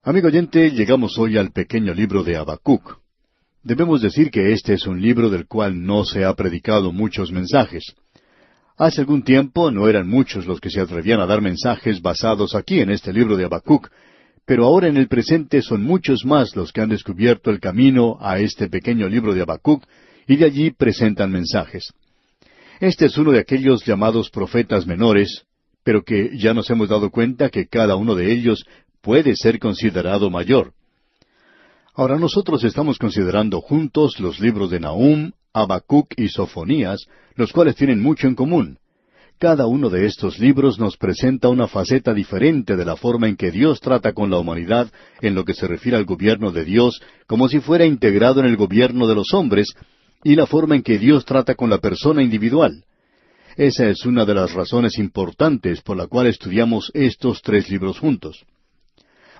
Amigo oyente, llegamos hoy al pequeño libro de Habacuc. Debemos decir que este es un libro del cual no se ha predicado muchos mensajes. Hace algún tiempo no eran muchos los que se atrevían a dar mensajes basados aquí en este libro de Habacuc, pero ahora en el presente son muchos más los que han descubierto el camino a este pequeño libro de Habacuc y de allí presentan mensajes. Este es uno de aquellos llamados profetas menores, pero que ya nos hemos dado cuenta que cada uno de ellos puede ser considerado mayor. Ahora nosotros estamos considerando juntos los libros de Nahum, Habacuc y Sofonías, los cuales tienen mucho en común. Cada uno de estos libros nos presenta una faceta diferente de la forma en que Dios trata con la humanidad en lo que se refiere al gobierno de Dios, como si fuera integrado en el gobierno de los hombres, y la forma en que Dios trata con la persona individual. Esa es una de las razones importantes por la cual estudiamos estos tres libros juntos.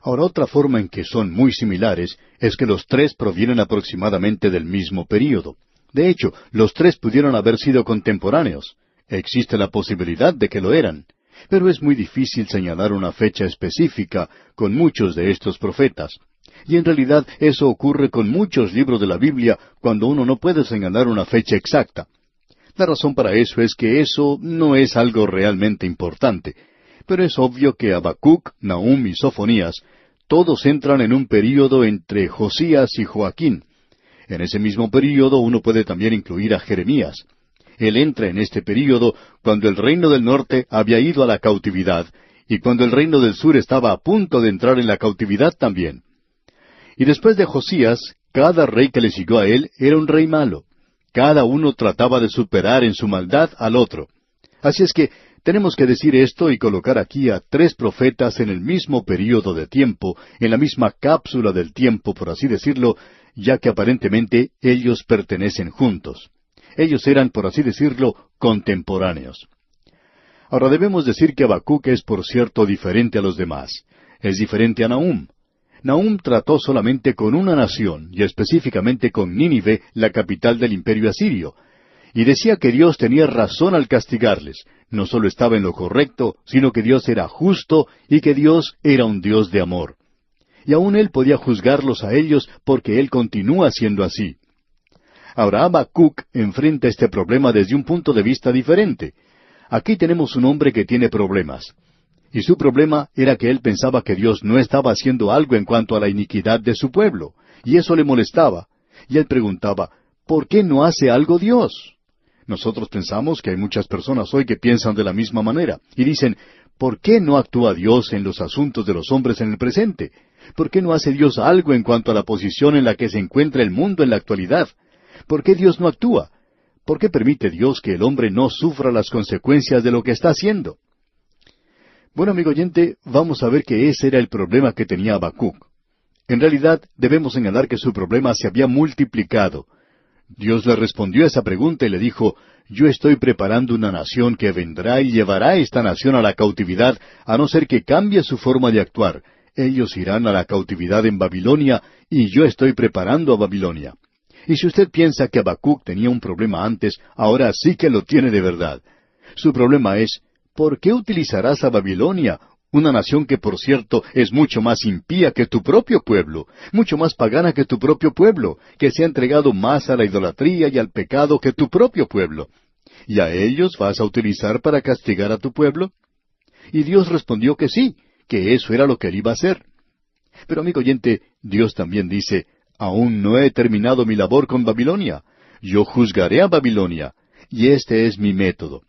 Ahora, otra forma en que son muy similares es que los tres provienen aproximadamente del mismo período. De hecho, los tres pudieron haber sido contemporáneos. Existe la posibilidad de que lo eran, pero es muy difícil señalar una fecha específica con muchos de estos profetas. Y en realidad eso ocurre con muchos libros de la Biblia cuando uno no puede señalar una fecha exacta. La razón para eso es que eso no es algo realmente importante. Pero es obvio que Habacuc, Nahum y Sofonías todos entran en un período entre Josías y Joaquín. En ese mismo período uno puede también incluir a Jeremías. Él entra en este período cuando el reino del norte había ido a la cautividad y cuando el reino del sur estaba a punto de entrar en la cautividad también. Y después de Josías, cada rey que le siguió a él era un rey malo. Cada uno trataba de superar en su maldad al otro. Así es que tenemos que decir esto y colocar aquí a tres profetas en el mismo período de tiempo, en la misma cápsula del tiempo, por así decirlo, ya que aparentemente ellos pertenecen juntos. Ellos eran, por así decirlo, contemporáneos. Ahora debemos decir que Habacuc es, por cierto, diferente a los demás. Es diferente a Nahum. Nahum trató solamente con una nación, y específicamente con Nínive, la capital del imperio asirio, y decía que Dios tenía razón al castigarles. No solo estaba en lo correcto, sino que Dios era justo y que Dios era un Dios de amor. Y aún Él podía juzgarlos a ellos porque Él continúa siendo así. Ahora Habacuc enfrenta este problema desde un punto de vista diferente. Aquí tenemos un hombre que tiene problemas. Y su problema era que él pensaba que Dios no estaba haciendo algo en cuanto a la iniquidad de su pueblo, y eso le molestaba. Y él preguntaba, ¿por qué no hace algo Dios? Nosotros pensamos que hay muchas personas hoy que piensan de la misma manera, y dicen, ¿por qué no actúa Dios en los asuntos de los hombres en el presente? ¿Por qué no hace Dios algo en cuanto a la posición en la que se encuentra el mundo en la actualidad? ¿Por qué Dios no actúa? ¿Por qué permite Dios que el hombre no sufra las consecuencias de lo que está haciendo? Bueno, amigo oyente, vamos a ver que ese era el problema que tenía Habacuc. En realidad, debemos señalar que su problema se había multiplicado. Dios le respondió a esa pregunta y le dijo, yo estoy preparando una nación que vendrá y llevará a esta nación a la cautividad, a no ser que cambie su forma de actuar. Ellos irán a la cautividad en Babilonia, y yo estoy preparando a Babilonia. Y si usted piensa que Habacuc tenía un problema antes, ahora sí que lo tiene de verdad. Su problema es, ¿por qué utilizarás a Babilonia, una nación que, por cierto, es mucho más impía que tu propio pueblo, mucho más pagana que tu propio pueblo, que se ha entregado más a la idolatría y al pecado que tu propio pueblo? ¿Y a ellos vas a utilizar para castigar a tu pueblo? Y Dios respondió que sí, que eso era lo que él iba a hacer. Pero, amigo oyente, Dios también dice, aún no he terminado mi labor con Babilonia. Yo juzgaré a Babilonia, y este es mi método.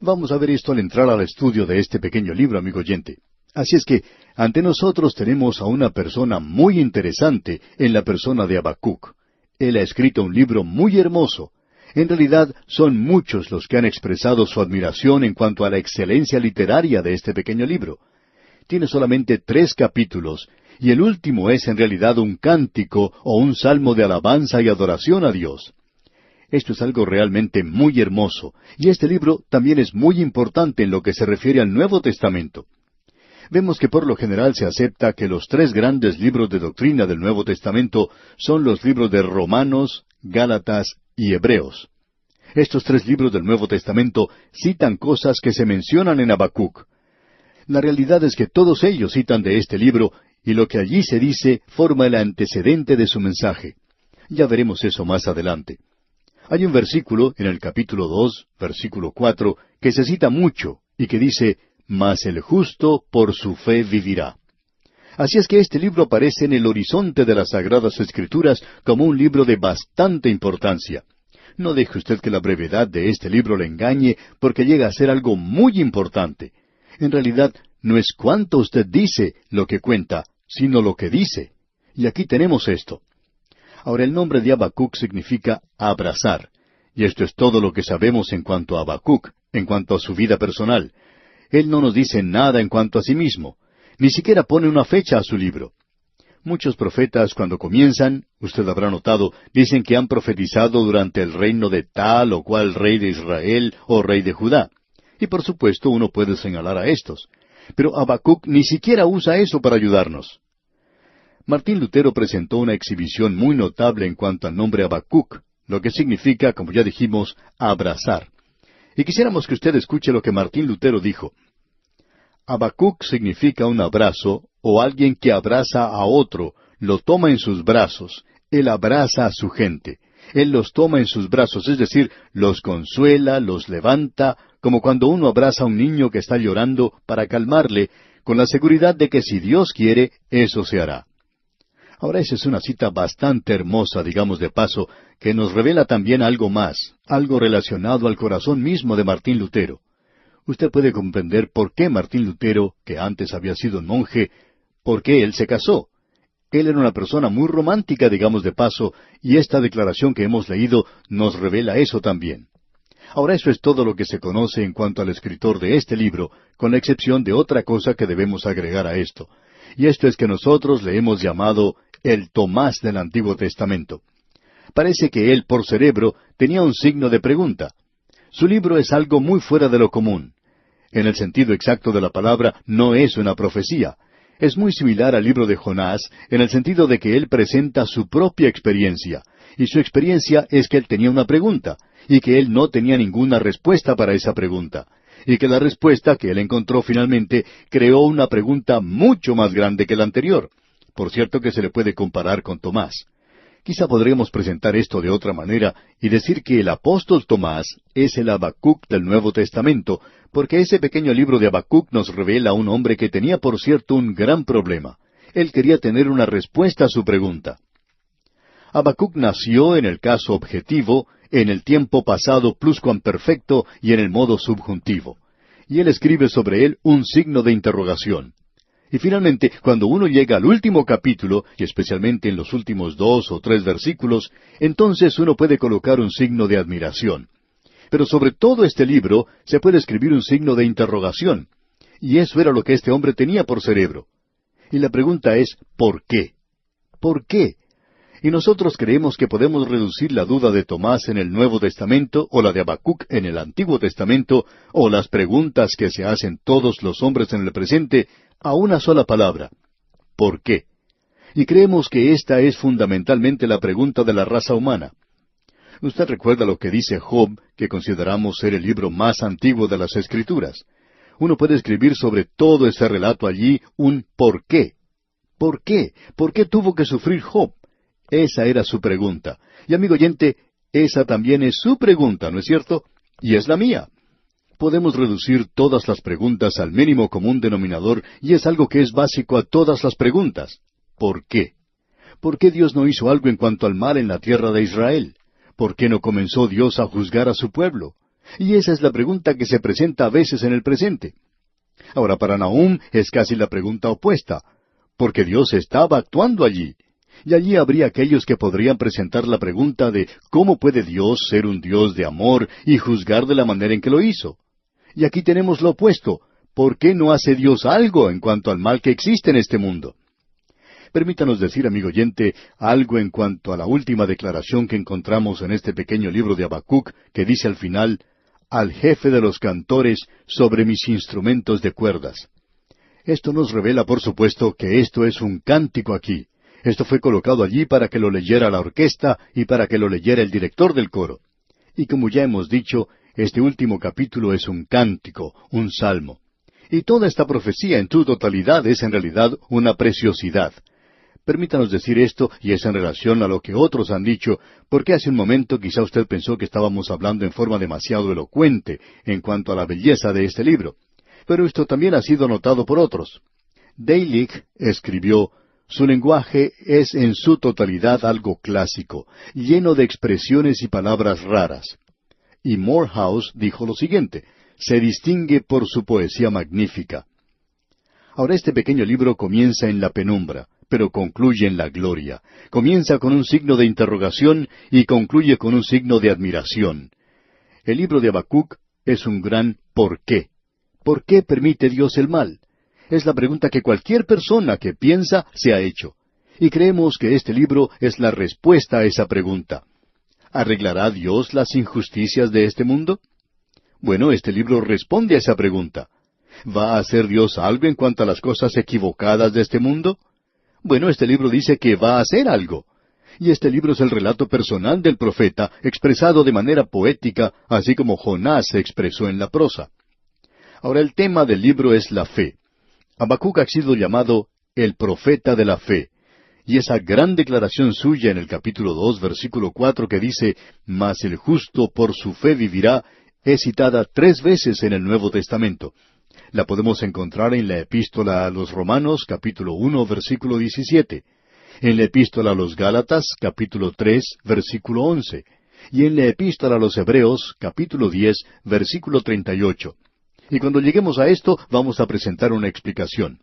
Vamos a ver esto al entrar al estudio de este pequeño libro, amigo oyente. Así es que, ante nosotros tenemos a una persona muy interesante en la persona de Habacuc. Él ha escrito un libro muy hermoso. En realidad, son muchos los que han expresado su admiración en cuanto a la excelencia literaria de este pequeño libro. Tiene solamente 3 capítulos, y el último es en realidad un cántico o un salmo de alabanza y adoración a Dios. Esto es algo realmente muy hermoso, y este libro también es muy importante en lo que se refiere al Nuevo Testamento. Vemos que por lo general se acepta que los 3 grandes libros de doctrina del Nuevo Testamento son los libros de Romanos, Gálatas y Hebreos. Estos 3 libros del Nuevo Testamento citan cosas que se mencionan en Habacuc. La realidad es que todos ellos citan de este libro, y lo que allí se dice forma el antecedente de su mensaje. Ya veremos eso más adelante. Hay un versículo en el capítulo 2, versículo 4, que se cita mucho y que dice, «Mas el justo por su fe vivirá». Así es que este libro aparece en el horizonte de las Sagradas Escrituras como un libro de bastante importancia. No deje usted que la brevedad de este libro le engañe, porque llega a ser algo muy importante. En realidad, no es cuánto usted dice lo que cuenta, sino lo que dice. Y aquí tenemos esto. Ahora, el nombre de Habacuc significa abrazar. Y esto es todo lo que sabemos en cuanto a Habacuc, en cuanto a su vida personal. Él no nos dice nada en cuanto a sí mismo. Ni siquiera pone una fecha a su libro. Muchos profetas, cuando comienzan, usted habrá notado, dicen que han profetizado durante el reino de tal o cual rey de Israel o rey de Judá. Y por supuesto uno puede señalar a estos. Pero Habacuc ni siquiera usa eso para ayudarnos. Martín Lutero presentó una exhibición muy notable en cuanto al nombre Habacuc, lo que significa, como ya dijimos, abrazar. Y quisiéramos que usted escuche lo que Martín Lutero dijo. Habacuc significa un abrazo, o alguien que abraza a otro, lo toma en sus brazos. Él abraza a su gente. Él los toma en sus brazos, es decir, los consuela, los levanta, como cuando uno abraza a un niño que está llorando para calmarle, con la seguridad de que si Dios quiere, eso se hará. Ahora esa es una cita bastante hermosa, digamos de paso, que nos revela también algo más, algo relacionado al corazón mismo de Martín Lutero. Usted puede comprender por qué Martín Lutero, que antes había sido un monje, por qué él se casó. Él era una persona muy romántica, digamos de paso, y esta declaración que hemos leído nos revela eso también. Ahora eso es todo lo que se conoce en cuanto al escritor de este libro, con la excepción de otra cosa que debemos agregar a esto. Y esto es que nosotros le hemos llamado el Tomás del Antiguo Testamento. Parece que él, por cerebro, tenía un signo de pregunta. Su libro es algo muy fuera de lo común. En el sentido exacto de la palabra, no es una profecía. Es muy similar al libro de Jonás, en el sentido de que él presenta su propia experiencia. Y su experiencia es que él tenía una pregunta, y que él no tenía ninguna respuesta para esa pregunta. Y que la respuesta que él encontró finalmente creó una pregunta mucho más grande que la anterior. Por cierto que se le puede comparar con Tomás. Quizá podremos presentar esto de otra manera y decir que el apóstol Tomás es el Habacuc del Nuevo Testamento, porque ese pequeño libro de Habacuc nos revela a un hombre que tenía, por cierto, un gran problema. Él quería tener una respuesta a su pregunta. Habacuc nació en el caso objetivo, en el tiempo pasado pluscuamperfecto y en el modo subjuntivo. Y él escribe sobre él un signo de interrogación. Y finalmente, cuando uno llega al último capítulo, y especialmente en los últimos 2 o 3 versículos, entonces uno puede colocar un signo de admiración. Pero sobre todo este libro se puede escribir un signo de interrogación. Y eso era lo que este hombre tenía por cerebro. Y la pregunta es, ¿por qué? ¿Por qué? Y nosotros creemos que podemos reducir la duda de Tomás en el Nuevo Testamento, o la de Habacuc en el Antiguo Testamento, o las preguntas que se hacen todos los hombres en el presente, a una sola palabra: ¿por qué? Y creemos que esta es fundamentalmente la pregunta de la raza humana. Usted recuerda lo que dice Job, que consideramos ser el libro más antiguo de las Escrituras. Uno puede escribir sobre todo ese relato allí un ¿por qué? ¿Por qué? ¿Por qué tuvo que sufrir Job? Esa era su pregunta. Y amigo oyente, esa también es su pregunta, ¿no es cierto? Y es la mía. Podemos reducir todas las preguntas al mínimo común denominador, y es algo que es básico a todas las preguntas. ¿Por qué? ¿Por qué Dios no hizo algo en cuanto al mal en la tierra de Israel? ¿Por qué no comenzó Dios a juzgar a su pueblo? Y esa es la pregunta que se presenta a veces en el presente. Ahora, para Nahum es casi la pregunta opuesta, porque Dios estaba actuando allí. Y allí habría aquellos que podrían presentar la pregunta de ¿cómo puede Dios ser un Dios de amor y juzgar de la manera en que lo hizo? Y aquí tenemos lo opuesto. ¿Por qué no hace Dios algo en cuanto al mal que existe en este mundo? Permítanos decir, amigo oyente, algo en cuanto a la última declaración que encontramos en este pequeño libro de Habacuc, que dice al final, «Al jefe de los cantores sobre mis instrumentos de cuerdas». Esto nos revela, por supuesto, que esto es un cántico aquí. Esto fue colocado allí para que lo leyera la orquesta y para que lo leyera el director del coro. Y como ya hemos dicho, este último capítulo es un cántico, un salmo. Y toda esta profecía en su totalidad es en realidad una preciosidad. Permítanos decir esto, y es en relación a lo que otros han dicho, porque hace un momento quizá usted pensó que estábamos hablando en forma demasiado elocuente en cuanto a la belleza de este libro. Pero esto también ha sido notado por otros. Deilich escribió: su lenguaje es en su totalidad algo clásico, lleno de expresiones y palabras raras. Y Morehouse dijo lo siguiente: se distingue por su poesía magnífica. Ahora este pequeño libro comienza en la penumbra, pero concluye en la gloria. Comienza con un signo de interrogación y concluye con un signo de admiración. El libro de Habacuc es un gran ¿por qué? ¿Por qué permite Dios el mal? Es la pregunta que cualquier persona que piensa se ha hecho. Y creemos que este libro es la respuesta a esa pregunta. ¿Arreglará Dios las injusticias de este mundo? Bueno, este libro responde a esa pregunta. ¿Va a hacer Dios algo en cuanto a las cosas equivocadas de este mundo? Bueno, este libro dice que va a hacer algo. Y este libro es el relato personal del profeta, expresado de manera poética, así como Jonás se expresó en la prosa. Ahora el tema del libro es la fe. Habacuc ha sido llamado el profeta de la fe. Y esa gran declaración suya en el capítulo 2, versículo 4, que dice: «Mas el justo por su fe vivirá», es citada 3 veces en el Nuevo Testamento. La podemos encontrar en la Epístola a los Romanos, capítulo 1, versículo 17, en la Epístola a los Gálatas, capítulo 3, versículo 11, y en la Epístola a los Hebreos, capítulo 10, versículo 38. Y cuando lleguemos a esto, vamos a presentar una explicación.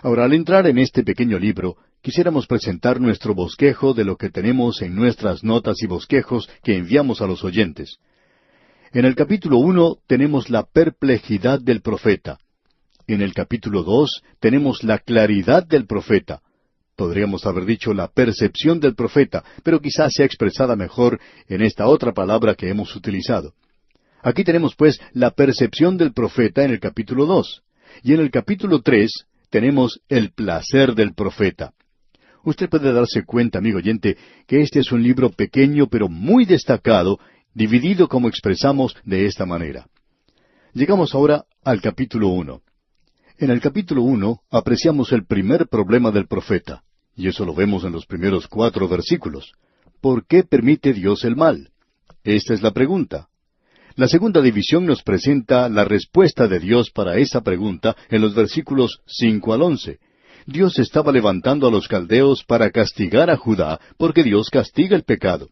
Ahora, al entrar en este pequeño libro, quisiéramos presentar nuestro bosquejo de lo que tenemos en nuestras notas y bosquejos que enviamos a los oyentes. En el capítulo 1 tenemos la perplejidad del profeta. En el capítulo 2 tenemos la claridad del profeta. Podríamos haber dicho la percepción del profeta, pero quizás sea expresada mejor en esta otra palabra que hemos utilizado. Aquí tenemos pues la percepción del profeta en el capítulo 2. Y en el capítulo 3 tenemos el placer del profeta. Usted puede darse cuenta, amigo oyente, que este es un libro pequeño pero muy destacado, dividido como expresamos de esta manera. Llegamos ahora al capítulo 1. En el capítulo 1 apreciamos el primer problema del profeta, y eso lo vemos en los primeros 4 versículos. ¿Por qué permite Dios el mal? Esta es la pregunta. La segunda división nos presenta la respuesta de Dios para esa pregunta en los versículos 5 al 11. Dios estaba levantando a los caldeos para castigar a Judá, porque Dios castiga el pecado.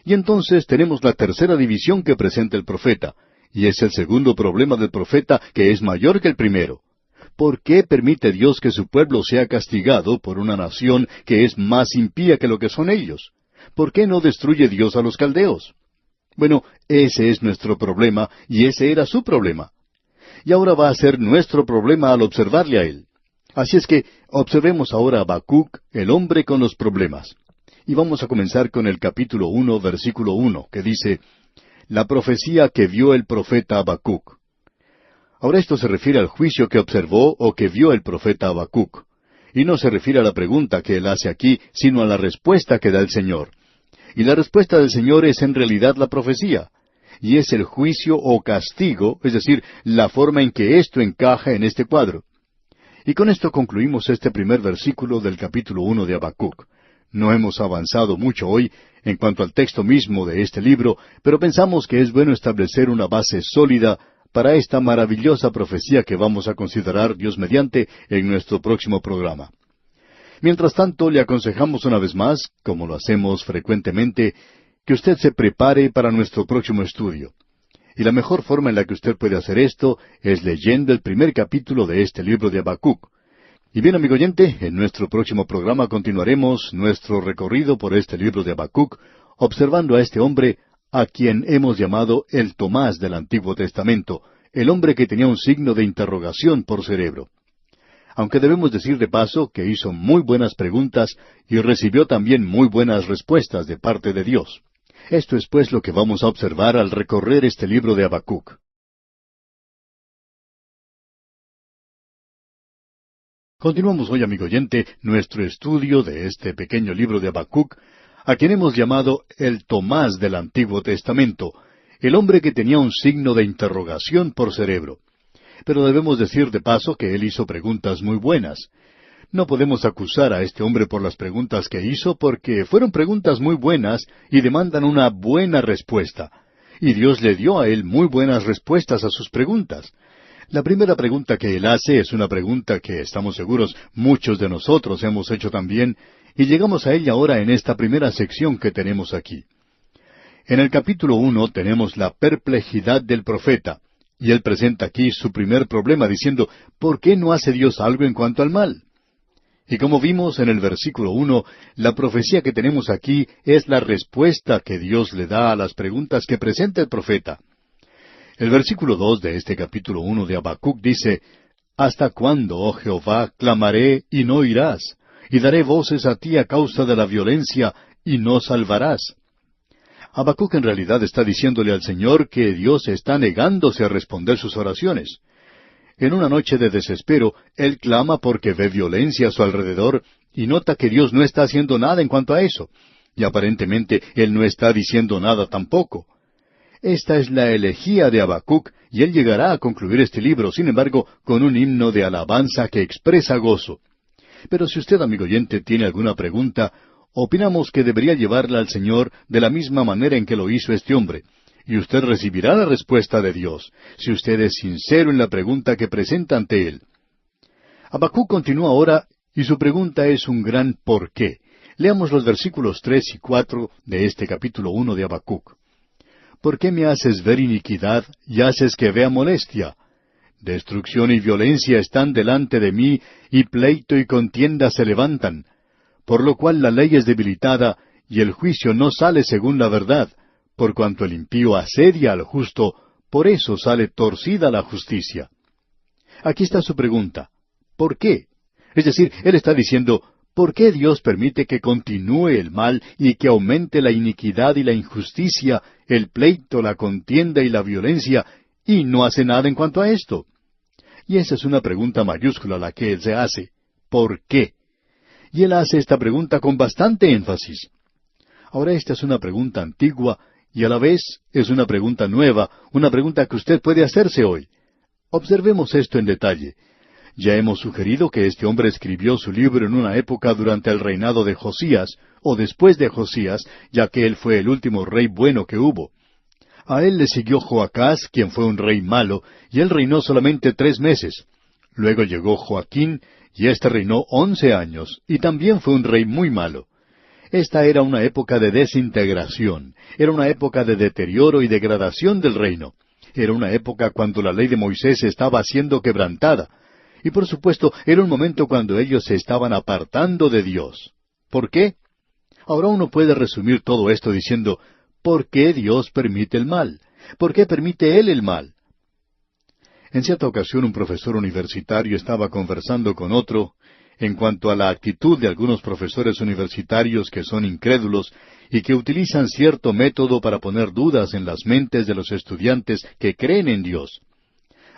Y entonces tenemos la tercera división que presenta el profeta, y es el segundo problema del profeta, que es mayor que el primero. ¿Por qué permite Dios que su pueblo sea castigado por una nación que es más impía que lo que son ellos? ¿Por qué no destruye Dios a los caldeos? Bueno, ese es nuestro problema, y ese era su problema. Y ahora va a ser nuestro problema al observarle a él. Así es que observemos ahora a Habacuc, el hombre con los problemas. Y vamos a comenzar con el capítulo 1, versículo 1, que dice: la profecía que vio el profeta Habacuc. Ahora esto se refiere al juicio que observó o que vio el profeta Habacuc. Y no se refiere a la pregunta que él hace aquí, sino a la respuesta que da el Señor. Y la respuesta del Señor es en realidad la profecía. Y es el juicio o castigo, es decir, la forma en que esto encaja en este cuadro. Y con esto concluimos este primer versículo del capítulo 1 de Habacuc. No hemos avanzado mucho hoy en cuanto al texto mismo de este libro, pero pensamos que es bueno establecer una base sólida para esta maravillosa profecía que vamos a considerar, Dios mediante, en nuestro próximo programa. Mientras tanto, le aconsejamos una vez más, como lo hacemos frecuentemente, que usted se prepare para nuestro próximo estudio. Y la mejor forma en la que usted puede hacer esto es leyendo el primer capítulo de este libro de Habacuc. Y bien, amigo oyente, en nuestro próximo programa continuaremos nuestro recorrido por este libro de Habacuc, observando a este hombre a quien hemos llamado el Tomás del Antiguo Testamento, el hombre que tenía un signo de interrogación por cerebro. Aunque debemos decir de paso que hizo muy buenas preguntas y recibió también muy buenas respuestas de parte de Dios. Esto es pues lo que vamos a observar al recorrer este libro de Habacuc. Continuamos hoy, amigo oyente, nuestro estudio de este pequeño libro de Habacuc, a quien hemos llamado el Tomás del Antiguo Testamento, el hombre que tenía un signo de interrogación por cerebro. Pero debemos decir de paso que él hizo preguntas muy buenas. No podemos acusar a este hombre por las preguntas que hizo, porque fueron preguntas muy buenas y demandan una buena respuesta. Y Dios le dio a él muy buenas respuestas a sus preguntas. La primera pregunta que él hace es una pregunta que, estamos seguros, muchos de nosotros hemos hecho también, y llegamos a ella ahora en esta primera sección que tenemos aquí. En el capítulo 1 tenemos la perplejidad del profeta, y él presenta aquí su primer problema diciendo, ¿por qué no hace Dios algo en cuanto al mal? Y como vimos en el versículo 1, la profecía que tenemos aquí es la respuesta que Dios le da a las preguntas que presenta el profeta. El versículo 2 de este capítulo 1 de Habacuc dice, ¿Hasta cuándo, oh Jehová, clamaré y no oirás? Y daré voces a ti a causa de la violencia, y no salvarás. Habacuc en realidad está diciéndole al Señor que Dios está negándose a responder sus oraciones. En una noche de desespero, él clama porque ve violencia a su alrededor y nota que Dios no está haciendo nada en cuanto a eso. Y aparentemente él no está diciendo nada tampoco. Esta es la elegía de Habacuc, y él llegará a concluir este libro, sin embargo, con un himno de alabanza que expresa gozo. Pero si usted, amigo oyente, tiene alguna pregunta, opinamos que debería llevarla al Señor de la misma manera en que lo hizo este hombre. Y usted recibirá la respuesta de Dios, si usted es sincero en la pregunta que presenta ante Él. Habacuc continúa ahora, y su pregunta es un gran ¿por qué? Leamos los versículos 3 y 4 de este capítulo 1 de Habacuc. ¿Por qué me haces ver iniquidad y haces que vea molestia? Destrucción y violencia están delante de mí, y pleito y contienda se levantan. Por lo cual la ley es debilitada, y el juicio no sale según la verdad. Por cuanto el impío asedia al justo, por eso sale torcida la justicia. Aquí está su pregunta. ¿Por qué? Es decir, él está diciendo, ¿por qué Dios permite que continúe el mal y que aumente la iniquidad y la injusticia, el pleito, la contienda y la violencia, y no hace nada en cuanto a esto? Y esa es una pregunta mayúscula la que él se hace. ¿Por qué? Y él hace esta pregunta con bastante énfasis. Ahora esta es una pregunta antigua, y a la vez es una pregunta nueva, una pregunta que usted puede hacerse hoy. Observemos esto en detalle. Ya hemos sugerido que este hombre escribió su libro en una época durante el reinado de Josías, o después de Josías, ya que él fue el último rey bueno que hubo. A él le siguió Joacás, quien fue un rey malo, y él reinó solamente 3 meses. Luego llegó Joaquín, y éste reinó 11 años, y también fue un rey muy malo. Esta era una época de desintegración, era una época de deterioro y degradación del reino. Era una época cuando la ley de Moisés estaba siendo quebrantada. Y por supuesto, era un momento cuando ellos se estaban apartando de Dios. ¿Por qué? Ahora uno puede resumir todo esto diciendo, ¿por qué Dios permite el mal? ¿Por qué permite Él el mal? En cierta ocasión un profesor universitario estaba conversando con otro en cuanto a la actitud de algunos profesores universitarios que son incrédulos y que utilizan cierto método para poner dudas en las mentes de los estudiantes que creen en Dios.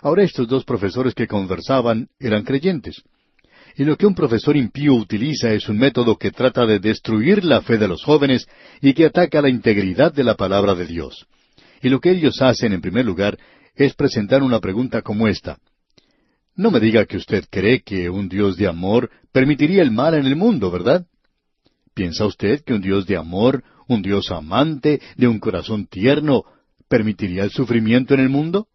Ahora estos dos profesores que conversaban eran creyentes. Y lo que un profesor impío utiliza es un método que trata de destruir la fe de los jóvenes y que ataca la integridad de la palabra de Dios. Y lo que ellos hacen, en primer lugar, es presentar una pregunta como esta. No me diga que usted cree que un Dios de amor permitiría el mal en el mundo, ¿verdad? ¿Piensa usted que un Dios de amor, un Dios amante, de un corazón tierno, permitiría el sufrimiento en el mundo?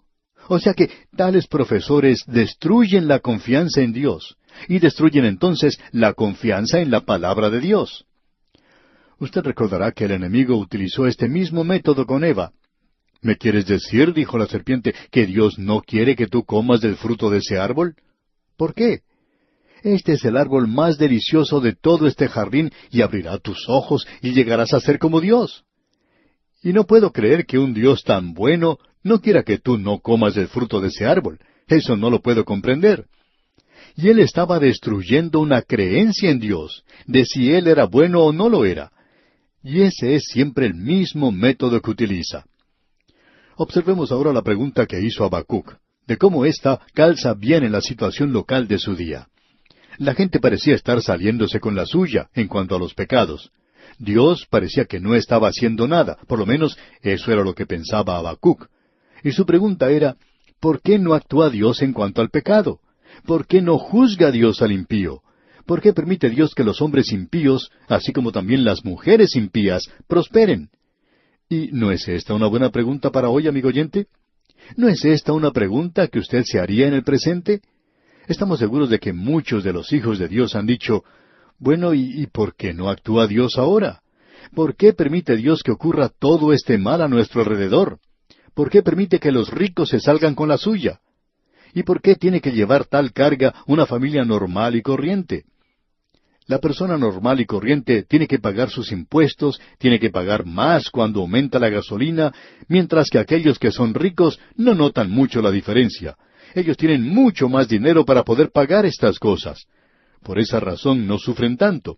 O sea que tales profesores destruyen la confianza en Dios, y destruyen entonces la confianza en la palabra de Dios. Usted recordará que el enemigo utilizó este mismo método con Eva. ¿Me quieres decir, dijo la serpiente, que Dios no quiere que tú comas del fruto de ese árbol? ¿Por qué? Este es el árbol más delicioso de todo este jardín y abrirá tus ojos y llegarás a ser como Dios. Y no puedo creer que un Dios tan bueno no quiera que tú no comas del fruto de ese árbol. Eso no lo puedo comprender. Y él estaba destruyendo una creencia en Dios, de si Él era bueno o no lo era. Y ese es siempre el mismo método que utiliza. Observemos ahora la pregunta que hizo Habacuc, de cómo ésta calza bien en la situación local de su día. La gente parecía estar saliéndose con la suya en cuanto a los pecados. Dios parecía que no estaba haciendo nada, por lo menos eso era lo que pensaba Habacuc. Y su pregunta era, ¿Por qué no actúa Dios en cuanto al pecado? ¿Por qué no juzga Dios al impío? ¿Por qué permite Dios que los hombres impíos, así como también las mujeres impías, prosperen? ¿Y no es esta una buena pregunta para hoy, amigo oyente? ¿No es esta una pregunta que usted se haría en el presente? Estamos seguros de que muchos de los hijos de Dios han dicho, bueno, ¿y por qué no actúa Dios ahora? ¿Por qué permite Dios que ocurra todo este mal a nuestro alrededor? ¿Por qué permite que los ricos se salgan con la suya? ¿Y por qué tiene que llevar tal carga una familia normal y corriente? La persona normal y corriente tiene que pagar sus impuestos, tiene que pagar más cuando aumenta la gasolina, mientras que aquellos que son ricos no notan mucho la diferencia. Ellos tienen mucho más dinero para poder pagar estas cosas. Por esa razón no sufren tanto.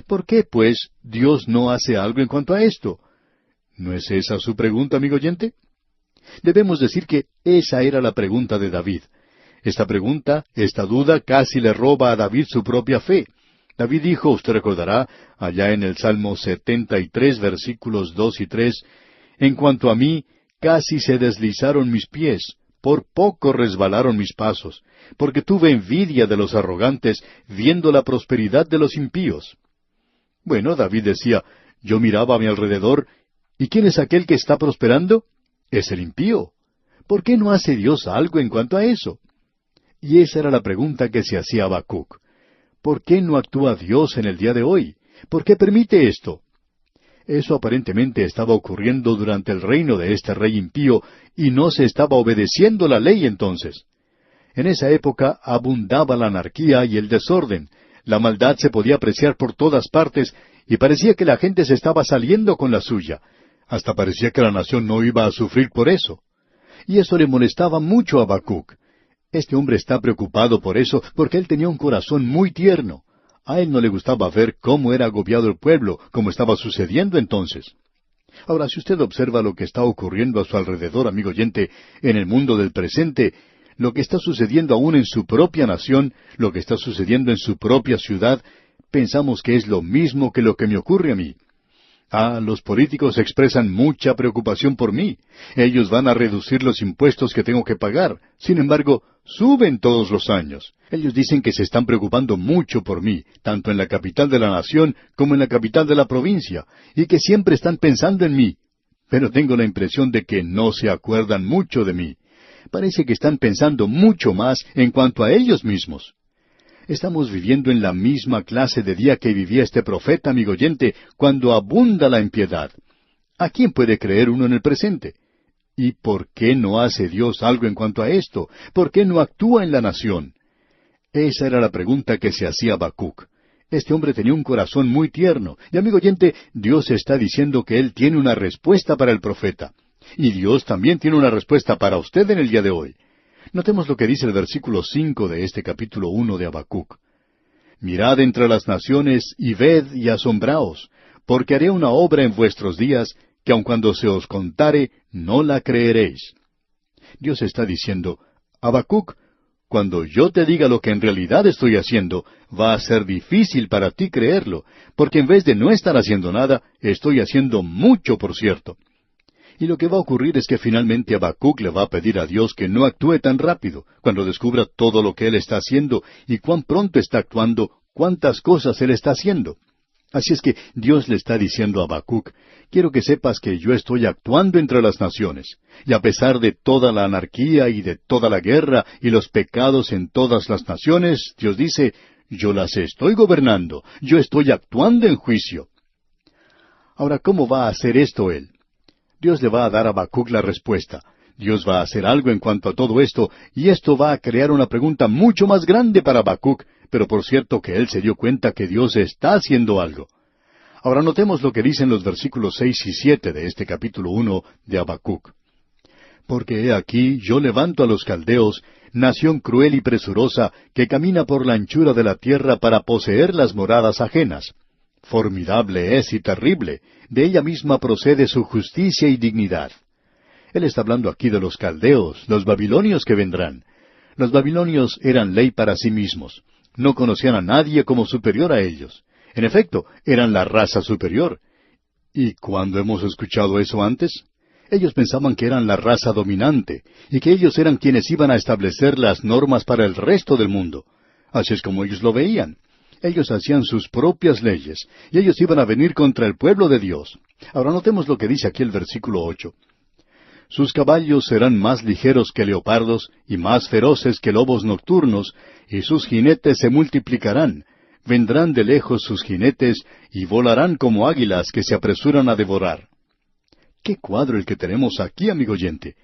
¿Por qué, pues, Dios no hace algo en cuanto a esto? ¿No es esa su pregunta, amigo oyente? Debemos decir que esa era la pregunta de David. Esta pregunta, esta duda, casi le roba a David su propia fe. David dijo, usted recordará, allá en el Salmo 73, versículos 2 y 3, en cuanto a mí, casi se deslizaron mis pies, por poco resbalaron mis pasos, porque tuve envidia de los arrogantes, viendo la prosperidad de los impíos. Bueno, David decía, yo miraba a mi alrededor, ¿y quién es aquel que está prosperando? Es el impío. ¿Por qué no hace Dios algo en cuanto a eso? Y esa era la pregunta que se hacía Habacuc. ¿Por qué no actúa Dios en el día de hoy? ¿Por qué permite esto? Eso aparentemente estaba ocurriendo durante el reino de este rey impío, y no se estaba obedeciendo la ley entonces. En esa época abundaba la anarquía y el desorden. La maldad se podía apreciar por todas partes, y parecía que la gente se estaba saliendo con la suya. Hasta parecía que la nación no iba a sufrir por eso. Y eso le molestaba mucho a Habacuc. Este hombre está preocupado por eso porque él tenía un corazón muy tierno. A él no le gustaba ver cómo era agobiado el pueblo, como estaba sucediendo entonces. Ahora, si usted observa lo que está ocurriendo a su alrededor, amigo oyente, en el mundo del presente, lo que está sucediendo aún en su propia nación, lo que está sucediendo en su propia ciudad, pensamos que es lo mismo que lo que me ocurre a mí. Los políticos expresan mucha preocupación por mí. Ellos van a reducir los impuestos que tengo que pagar. Sin embargo, suben todos los años. Ellos dicen que se están preocupando mucho por mí, tanto en la capital de la nación como en la capital de la provincia, y que siempre están pensando en mí. Pero tengo la impresión de que no se acuerdan mucho de mí. Parece que están pensando mucho más en cuanto a ellos mismos. Estamos viviendo en la misma clase de día que vivía este profeta, amigo oyente, cuando abunda la impiedad. ¿A quién puede creer uno en el presente? ¿Y por qué no hace Dios algo en cuanto a esto? ¿Por qué no actúa en la nación? Esa era la pregunta que se hacía Habacuc. Este hombre tenía un corazón muy tierno, y amigo oyente, Dios está diciendo que Él tiene una respuesta para el profeta. Y Dios también tiene una respuesta para usted en el día de hoy. Notemos lo que dice el versículo 5 de este capítulo 1 de Habacuc. Mirad entre las naciones y ved y asombraos, porque haré una obra en vuestros días, que aun cuando se os contare, no la creeréis. Dios está diciendo, Habacuc, cuando yo te diga lo que en realidad estoy haciendo, va a ser difícil para ti creerlo, porque en vez de no estar haciendo nada, estoy haciendo mucho, por cierto. Y lo que va a ocurrir es que finalmente Habacuc le va a pedir a Dios que no actúe tan rápido, cuando descubra todo lo que él está haciendo y cuán pronto está actuando, cuántas cosas él está haciendo. Así es que Dios le está diciendo a Habacuc, quiero que sepas que yo estoy actuando entre las naciones, y a pesar de toda la anarquía y de toda la guerra y los pecados en todas las naciones, Dios dice, yo las estoy gobernando, yo estoy actuando en juicio. Ahora, ¿cómo va a hacer esto él? Dios le va a dar a Habacuc la respuesta. Dios va a hacer algo en cuanto a todo esto, y esto va a crear una pregunta mucho más grande para Habacuc, pero por cierto que él se dio cuenta que Dios está haciendo algo. Ahora notemos lo que dicen los versículos 6 y 7 de este capítulo 1 de Habacuc. Porque he aquí yo levanto a los caldeos, nación cruel y presurosa, que camina por la anchura de la tierra para poseer las moradas ajenas. Formidable es y terrible, de ella misma procede su justicia y dignidad. Él está hablando aquí de los caldeos, los babilonios que vendrán. Los babilonios eran ley para sí mismos. No conocían a nadie como superior a ellos. En efecto, eran la raza superior. ¿Y cuándo hemos escuchado eso antes? Ellos pensaban que eran la raza dominante y que ellos eran quienes iban a establecer las normas para el resto del mundo. Así es como ellos lo veían. Ellos hacían sus propias leyes y ellos iban a venir contra el pueblo de Dios. Ahora notemos lo que dice aquí el versículo 8. Sus caballos serán más ligeros que leopardos y más feroces que lobos nocturnos, y sus jinetes se multiplicarán. Vendrán de lejos sus jinetes y volarán como águilas que se apresuran a devorar. ¡Qué cuadro el que tenemos aquí, amigo oyente!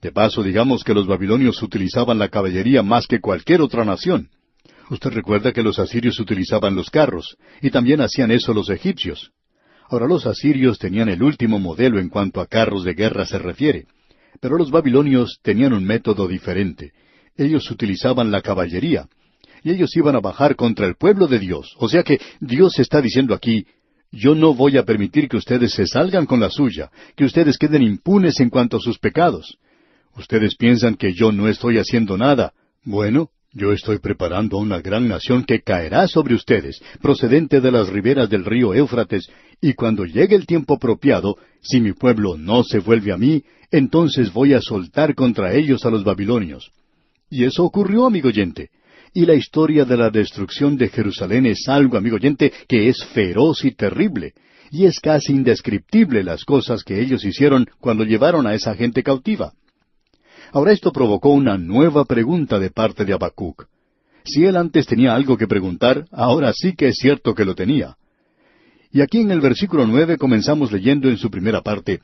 De paso, digamos que los babilonios utilizaban la caballería más que cualquier otra nación. Usted recuerda que los asirios utilizaban los carros, y también hacían eso los egipcios. Ahora los asirios tenían el último modelo en cuanto a carros de guerra se refiere, pero los babilonios tenían un método diferente. Ellos utilizaban la caballería, y ellos iban a bajar contra el pueblo de Dios. O sea que Dios está diciendo aquí, yo no voy a permitir que ustedes se salgan con la suya, que ustedes queden impunes en cuanto a sus pecados. Ustedes piensan que yo no estoy haciendo nada. Bueno, yo estoy preparando a una gran nación que caerá sobre ustedes, procedente de las riberas del río Éufrates, y cuando llegue el tiempo apropiado, si mi pueblo no se vuelve a mí, entonces voy a soltar contra ellos a los babilonios. Y eso ocurrió, amigo oyente. Y la historia de la destrucción de Jerusalén es algo, amigo oyente, que es feroz y terrible, y es casi indescriptible las cosas que ellos hicieron cuando llevaron a esa gente cautiva. Ahora esto provocó una nueva pregunta de parte de Habacuc. Si él antes tenía algo que preguntar, ahora sí que es cierto que lo tenía. Y aquí en el versículo 9 comenzamos leyendo en su primera parte,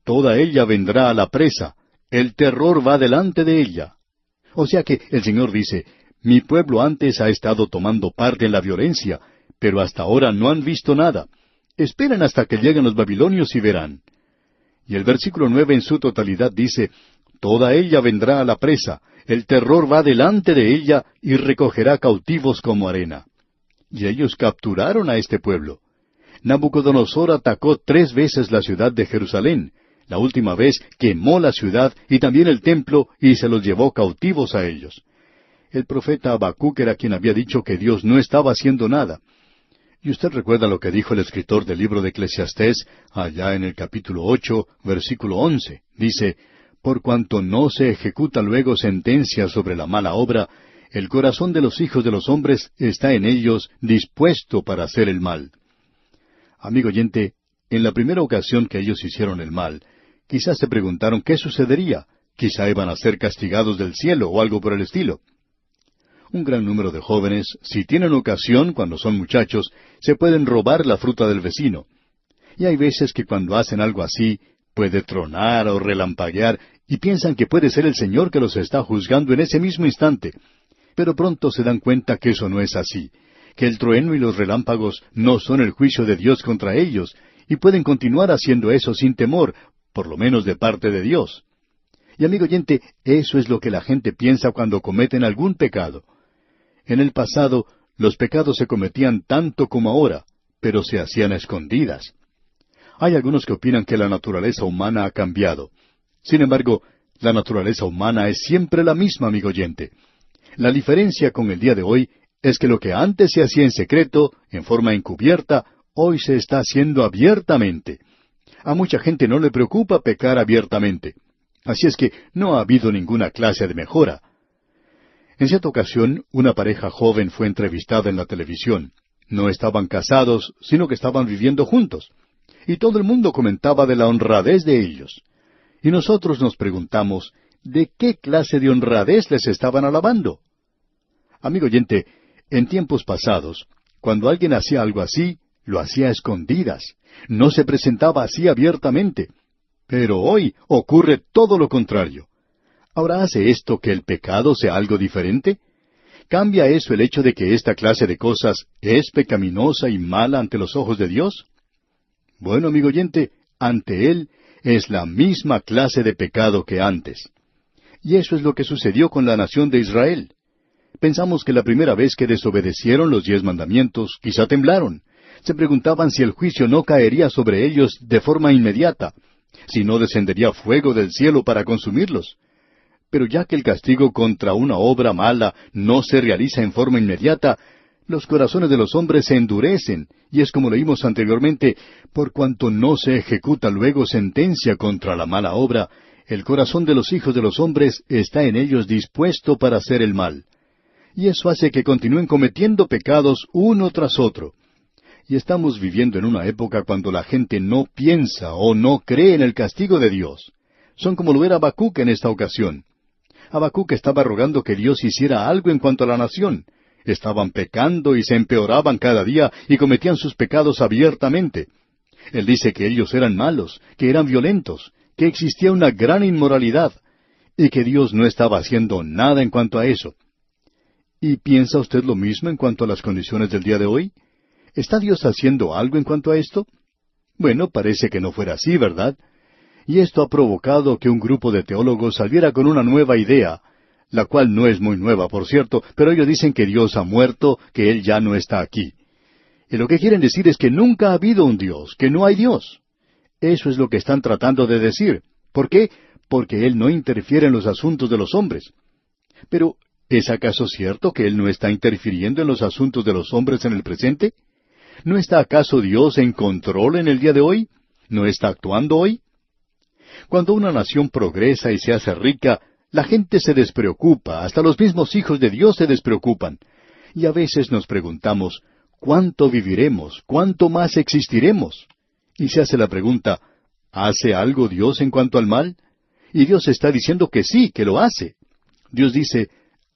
toda ella vendrá a la presa, el terror va delante de ella. O sea que el Señor dice, mi pueblo antes ha estado tomando parte en la violencia, pero hasta ahora no han visto nada. Esperen hasta que lleguen los babilonios y verán. Y el versículo 9 en su totalidad dice, toda ella vendrá a la presa, el terror va delante de ella y recogerá cautivos como arena. Y ellos capturaron a este pueblo. Nabucodonosor atacó 3 veces la ciudad de Jerusalén. La última vez quemó la ciudad y también el templo y se los llevó cautivos a ellos. El profeta Habacuc era quien había dicho que Dios no estaba haciendo nada. Y usted recuerda lo que dijo el escritor del libro de Eclesiastés, allá en el capítulo 8, versículo 11. Dice, por cuanto no se ejecuta luego sentencia sobre la mala obra, el corazón de los hijos de los hombres está en ellos dispuesto para hacer el mal. Amigo oyente, en la primera ocasión que ellos hicieron el mal, quizás se preguntaron qué sucedería. Quizá iban a ser castigados del cielo o algo por el estilo. Un gran número de jóvenes, si tienen ocasión cuando son muchachos, se pueden robar la fruta del vecino. Y hay veces que cuando hacen algo así, puede tronar o relampaguear, y piensan que puede ser el Señor que los está juzgando en ese mismo instante. Pero pronto se dan cuenta que eso no es así, que el trueno y los relámpagos no son el juicio de Dios contra ellos, y pueden continuar haciendo eso sin temor, por lo menos de parte de Dios. Y amigo oyente, eso es lo que la gente piensa cuando cometen algún pecado. En el pasado, los pecados se cometían tanto como ahora, pero se hacían a escondidas. Hay algunos que opinan que la naturaleza humana ha cambiado. Sin embargo, la naturaleza humana es siempre la misma, amigo oyente. La diferencia con el día de hoy es que lo que antes se hacía en secreto, en forma encubierta, hoy se está haciendo abiertamente. A mucha gente no le preocupa pecar abiertamente. Así es que no ha habido ninguna clase de mejora. En cierta ocasión, una pareja joven fue entrevistada en la televisión. No estaban casados, sino que estaban viviendo juntos. Y todo el mundo comentaba de la honradez de ellos. Y nosotros nos preguntamos, ¿de qué clase de honradez les estaban alabando? Amigo oyente, en tiempos pasados, cuando alguien hacía algo así, lo hacía a escondidas. No se presentaba así abiertamente. Pero hoy ocurre todo lo contrario. ¿Ahora hace esto que el pecado sea algo diferente? ¿Cambia eso el hecho de que esta clase de cosas es pecaminosa y mala ante los ojos de Dios? Bueno, amigo oyente, ante Él es la misma clase de pecado que antes. Y eso es lo que sucedió con la nación de Israel. Pensamos que la primera vez que desobedecieron los 10 mandamientos, quizá temblaron. Se preguntaban si el juicio no caería sobre ellos de forma inmediata, si no descendería fuego del cielo para consumirlos. Pero ya que el castigo contra una obra mala no se realiza en forma inmediata, Los corazones de los hombres se endurecen, y es como leímos anteriormente, por cuanto no se ejecuta luego sentencia contra la mala obra, el corazón de los hijos de los hombres está en ellos dispuesto para hacer el mal. Y eso hace que continúen cometiendo pecados uno tras otro. Y estamos viviendo en una época cuando la gente no piensa o no cree en el castigo de Dios. Son como lo era Habacuc en esta ocasión. Habacuc estaba rogando que Dios hiciera algo en cuanto a la nación. Estaban pecando y se empeoraban cada día y cometían sus pecados abiertamente. Él dice que ellos eran malos, que eran violentos, que existía una gran inmoralidad, y que Dios no estaba haciendo nada en cuanto a eso. ¿Y piensa usted lo mismo en cuanto a las condiciones del día de hoy? ¿Está Dios haciendo algo en cuanto a esto? Bueno, parece que no fuera así, ¿verdad? Y esto ha provocado que un grupo de teólogos saliera con una nueva idea, la cual no es muy nueva, por cierto, pero ellos dicen que Dios ha muerto, que Él ya no está aquí. Y lo que quieren decir es que nunca ha habido un Dios, que no hay Dios. Eso es lo que están tratando de decir. ¿Por qué? Porque Él no interfiere en los asuntos de los hombres. Pero, ¿es acaso cierto que Él no está interfiriendo en los asuntos de los hombres en el presente? ¿No está acaso Dios en control en el día de hoy? ¿No está actuando hoy? Cuando una nación progresa y se hace rica, la gente se despreocupa, hasta los mismos hijos de Dios se despreocupan. Y a veces nos preguntamos, ¿cuánto viviremos? ¿Cuánto más existiremos? Y se hace la pregunta, ¿hace algo Dios en cuanto al mal? Y Dios está diciendo que sí, que lo hace. Dios dice,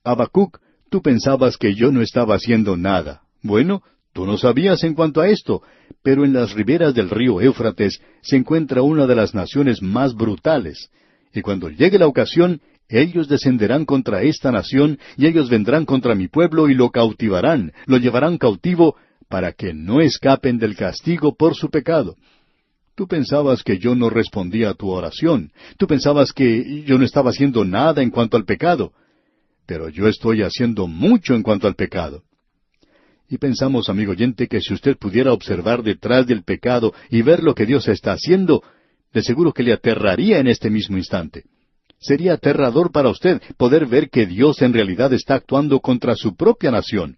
Habacuc, tú pensabas que yo no estaba haciendo nada. Bueno, tú no sabías en cuanto a esto, pero en las riberas del río Éufrates se encuentra una de las naciones más brutales. Y cuando llegue la ocasión, ellos descenderán contra esta nación, y ellos vendrán contra mi pueblo y lo cautivarán, lo llevarán cautivo, para que no escapen del castigo por su pecado. Tú pensabas que yo no respondía a tu oración. Tú pensabas que yo no estaba haciendo nada en cuanto al pecado. Pero yo estoy haciendo mucho en cuanto al pecado. Y pensamos, amigo oyente, que si usted pudiera observar detrás del pecado y ver lo que Dios está haciendo, de seguro que le aterraría en este mismo instante. Sería aterrador para usted poder ver que Dios en realidad está actuando contra su propia nación.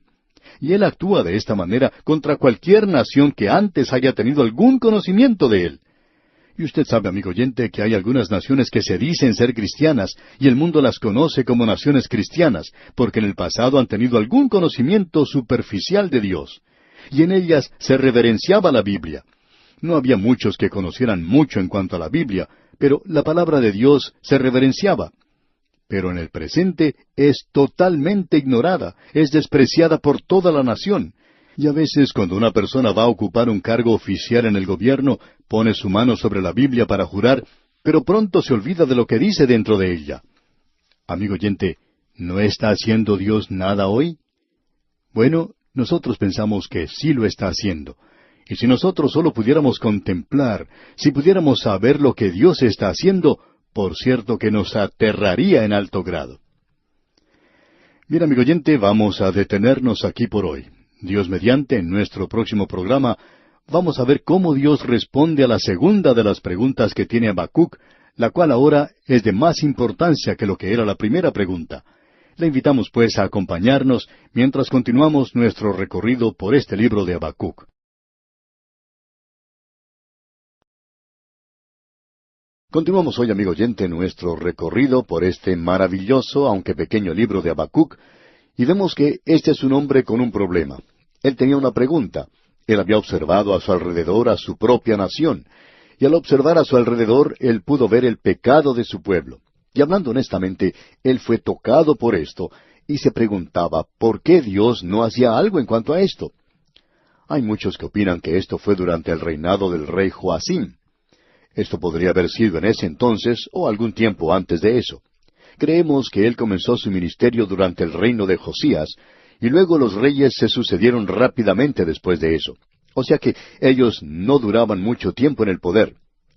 Y Él actúa de esta manera contra cualquier nación que antes haya tenido algún conocimiento de Él. Y usted sabe, amigo oyente, que hay algunas naciones que se dicen ser cristianas, y el mundo las conoce como naciones cristianas, porque en el pasado han tenido algún conocimiento superficial de Dios. Y en ellas se reverenciaba la Biblia. No había muchos que conocieran mucho en cuanto a la Biblia, pero la palabra de Dios se reverenciaba. Pero en el presente es totalmente ignorada, es despreciada por toda la nación. Y a veces cuando una persona va a ocupar un cargo oficial en el gobierno, pone su mano sobre la Biblia para jurar, pero pronto se olvida de lo que dice dentro de ella. Amigo oyente, ¿no está haciendo Dios nada hoy? Bueno, nosotros pensamos que sí lo está haciendo. Y si nosotros solo pudiéramos contemplar, si pudiéramos saber lo que Dios está haciendo, por cierto que nos aterraría en alto grado. Bien, amigo oyente, vamos a detenernos aquí por hoy. Dios mediante, en nuestro próximo programa, vamos a ver cómo Dios responde a la segunda de las preguntas que tiene Habacuc, la cual ahora es de más importancia que lo que era la primera pregunta. Le invitamos pues a acompañarnos mientras continuamos nuestro recorrido por este libro de Habacuc. Continuamos hoy, amigo oyente, nuestro recorrido por este maravilloso, aunque pequeño libro de Habacuc, y vemos que este es un hombre con un problema. Él tenía una pregunta. Él había observado a su alrededor a su propia nación, y al observar a su alrededor, él pudo ver el pecado de su pueblo. Y hablando honestamente, él fue tocado por esto, y se preguntaba, ¿por qué Dios no hacía algo en cuanto a esto? Hay muchos que opinan que esto fue durante el reinado del rey Joacim. Esto podría haber sido en ese entonces o algún tiempo antes de eso. Creemos que él comenzó su ministerio durante el reino de Josías, y luego los reyes se sucedieron rápidamente después de eso. O sea que ellos no duraban mucho tiempo en el poder,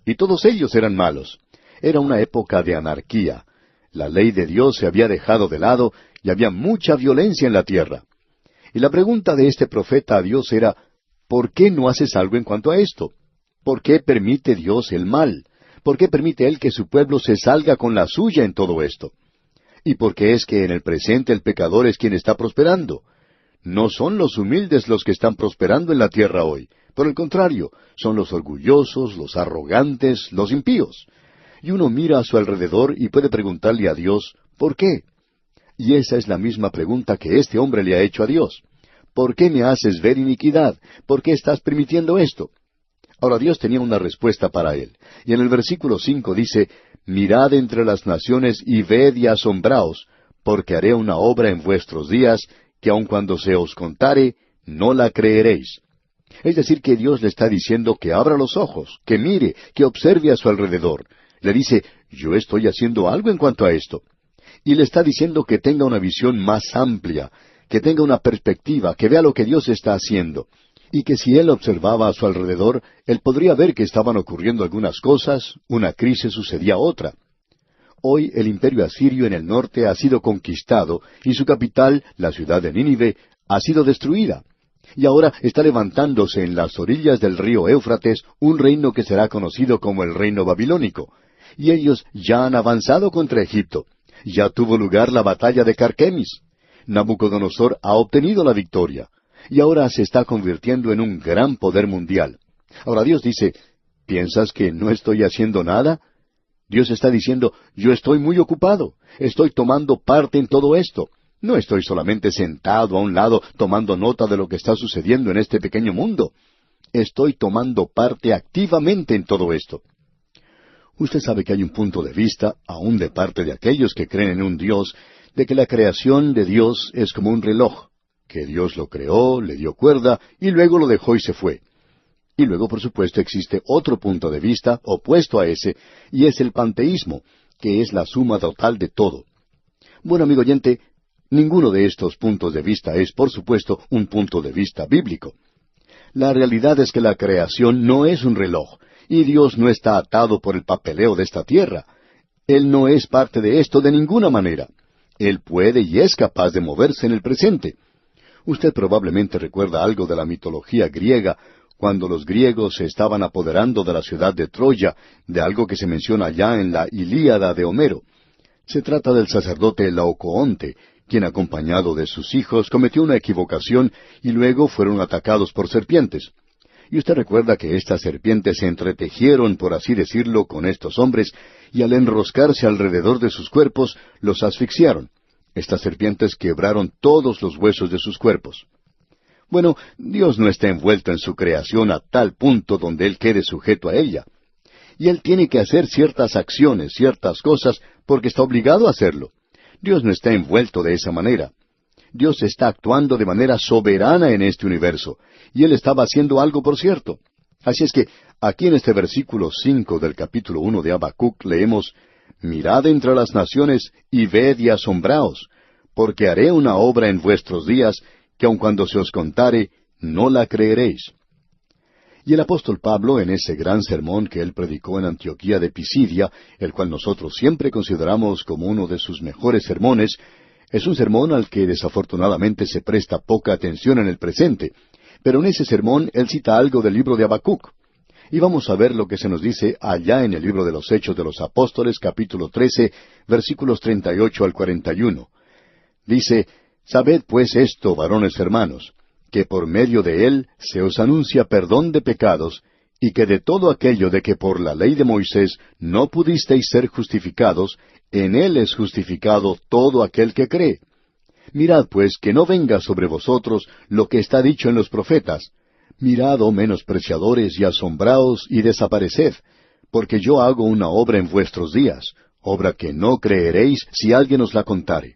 y todos ellos eran malos. Era una época de anarquía. La ley de Dios se había dejado de lado y había mucha violencia en la tierra. Y la pregunta de este profeta a Dios era, ¿por qué no haces algo en cuanto a esto? ¿Por qué permite Dios el mal? ¿Por qué permite Él que su pueblo se salga con la suya en todo esto? ¿Y por qué es que en el presente el pecador es quien está prosperando? no son los humildes los que están prosperando en la tierra hoy. Por el contrario, son los orgullosos, los arrogantes, los impíos. Y uno mira a su alrededor y puede preguntarle a Dios, ¿por qué? Y esa es la misma pregunta que este hombre le ha hecho a Dios. ¿Por qué me haces ver iniquidad? ¿Por qué estás permitiendo esto? Ahora Dios tenía una respuesta para él. Y en el versículo 5 dice, mirad entre las naciones y ved y asombraos, porque haré una obra en vuestros días, que aun cuando se os contare, no la creeréis. Es decir, que Dios le está diciendo que abra los ojos, que mire, que observe a su alrededor. Le dice, yo estoy haciendo algo en cuanto a esto. Y le está diciendo que tenga una visión más amplia, que tenga una perspectiva, que vea lo que Dios está haciendo. Y que si él observaba a su alrededor, él podría ver que estaban ocurriendo algunas cosas, una crisis sucedía otra. Hoy el imperio asirio en el norte ha sido conquistado y su capital, la ciudad de Nínive, ha sido destruida. Y ahora está levantándose en las orillas del río Éufrates un reino que será conocido como el reino babilónico. Y ellos ya han avanzado contra Egipto. Ya tuvo lugar la batalla de Carquemis. Nabucodonosor ha obtenido la victoria. Y ahora se está convirtiendo en un gran poder mundial. Ahora Dios dice, ¿piensas que no estoy haciendo nada? Dios está diciendo, yo estoy muy ocupado, estoy tomando parte en todo esto. No estoy solamente sentado a un lado tomando nota de lo que está sucediendo en este pequeño mundo. Estoy tomando parte activamente en todo esto. Usted sabe que hay un punto de vista, aún de parte de aquellos que creen en un Dios, de que la creación de Dios es como un reloj, que Dios lo creó, le dio cuerda, y luego lo dejó y se fue. Y luego, por supuesto, existe otro punto de vista opuesto a ese, y es el panteísmo, que es la suma total de todo. Bueno, amigo oyente, ninguno de estos puntos de vista es, por supuesto, un punto de vista bíblico. La realidad es que la creación no es un reloj, y Dios no está atado por el papeleo de esta tierra. Él no es parte de esto de ninguna manera. Él puede y es capaz de moverse en el presente. Usted probablemente recuerda algo de la mitología griega, cuando los griegos se estaban apoderando de la ciudad de Troya, de algo que se menciona allá en la Ilíada de Homero. Se trata del sacerdote Laocoonte, quien acompañado de sus hijos cometió una equivocación y luego fueron atacados por serpientes. Y usted recuerda que estas serpientes se entretejieron, por así decirlo, con estos hombres, y al enroscarse alrededor de sus cuerpos, los asfixiaron. Estas serpientes quebraron todos los huesos de sus cuerpos. Bueno, Dios no está envuelto en su creación a tal punto donde Él quede sujeto a ella. Y Él tiene que hacer ciertas acciones, ciertas cosas, porque está obligado a hacerlo. Dios no está envuelto de esa manera. Dios está actuando de manera soberana en este universo, y Él estaba haciendo algo, por cierto. Así es que, aquí en este versículo 5 del capítulo 1 de Habacuc leemos, mirad entre las naciones y ved y asombraos, porque haré una obra en vuestros días, que aun cuando se os contare, no la creeréis. Y el apóstol Pablo, en ese gran sermón que él predicó en Antioquía de Pisidia, el cual nosotros siempre consideramos como uno de sus mejores sermones, es un sermón al que desafortunadamente se presta poca atención en el presente, pero en ese sermón él cita algo del libro de Habacuc. Y vamos a ver lo que se nos dice allá en el libro de los Hechos de los Apóstoles, capítulo 13, versículos 38 al 41. Dice, sabed pues esto, varones hermanos, que por medio de él se os anuncia perdón de pecados, y que de todo aquello de que por la ley de Moisés no pudisteis ser justificados, en él es justificado todo aquel que cree. Mirad pues que no venga sobre vosotros lo que está dicho en los profetas. Mirad, oh menospreciadores, y asombraos, y desapareced, porque yo hago una obra en vuestros días, obra que no creeréis si alguien os la contare.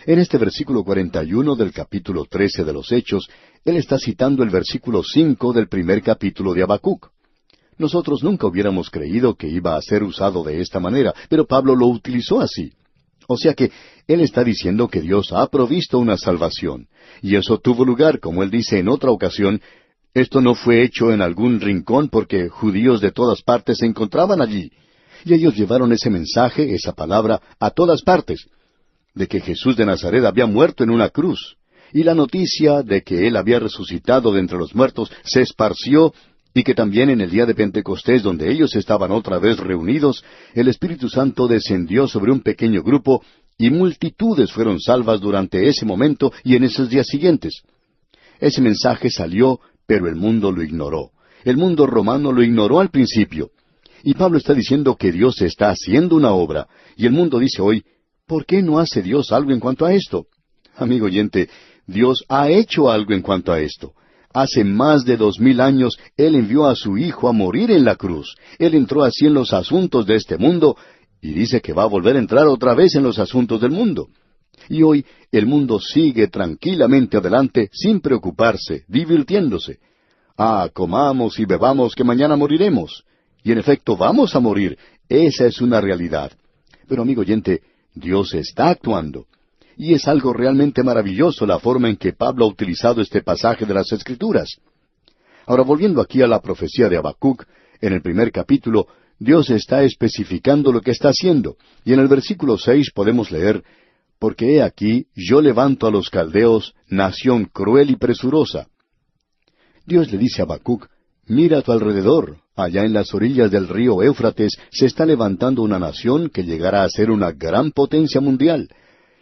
En este versículo 41 del capítulo 13 de los Hechos, él está citando el versículo 5 del primer capítulo de Habacuc. Nosotros nunca hubiéramos creído que iba a ser usado de esta manera, pero Pablo lo utilizó así. O sea que él está diciendo que Dios ha provisto una salvación, y eso tuvo lugar, como él dice en otra ocasión, esto no fue hecho en algún rincón porque judíos de todas partes se encontraban allí, y ellos llevaron ese mensaje, esa palabra, a todas partes, de que Jesús de Nazaret había muerto en una cruz, y la noticia de que Él había resucitado de entre los muertos se esparció, y que también en el día de Pentecostés, donde ellos estaban otra vez reunidos, el Espíritu Santo descendió sobre un pequeño grupo, y multitudes fueron salvas durante ese momento y en esos días siguientes. Ese mensaje salió, pero el mundo lo ignoró. El mundo romano lo ignoró al principio. Y Pablo está diciendo que Dios está haciendo una obra, y el mundo dice hoy, ¿por qué no hace Dios algo en cuanto a esto? Amigo oyente, Dios ha hecho algo en cuanto a esto. Hace más de 2000 años Él envió a su Hijo a morir en la cruz. Él entró así en los asuntos de este mundo, y dice que va a volver a entrar otra vez en los asuntos del mundo. Y hoy el mundo sigue tranquilamente adelante sin preocuparse, divirtiéndose. Comamos y bebamos que mañana moriremos. Y en efecto vamos a morir. Esa es una realidad. Pero amigo oyente, Dios está actuando. Y es algo realmente maravilloso la forma en que Pablo ha utilizado este pasaje de las Escrituras. Ahora, volviendo aquí a la profecía de Habacuc, en el primer capítulo, Dios está especificando lo que está haciendo. Y en el versículo 6 podemos leer, «Porque he aquí, yo levanto a los caldeos, nación cruel y presurosa». Dios le dice a Habacuc, «Mira a tu alrededor, allá en las orillas del río Éufrates se está levantando una nación que llegará a ser una gran potencia mundial».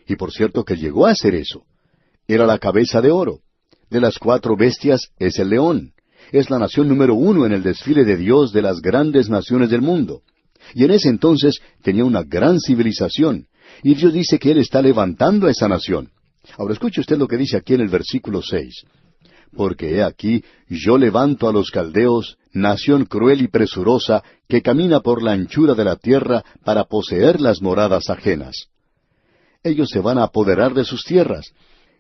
Y por cierto que llegó a ser eso. Era la cabeza de oro. De las 4 bestias es el león. Es la nación número 1 en el desfile de Dios de las grandes naciones del mundo. Y en ese entonces tenía una gran civilización. Y Dios dice que Él está levantando a esa nación. Ahora escuche usted lo que dice aquí en el versículo 6. «Porque he aquí, yo levanto a los caldeos, nación cruel y presurosa, que camina por la anchura de la tierra para poseer las moradas ajenas». Ellos se van a apoderar de sus tierras.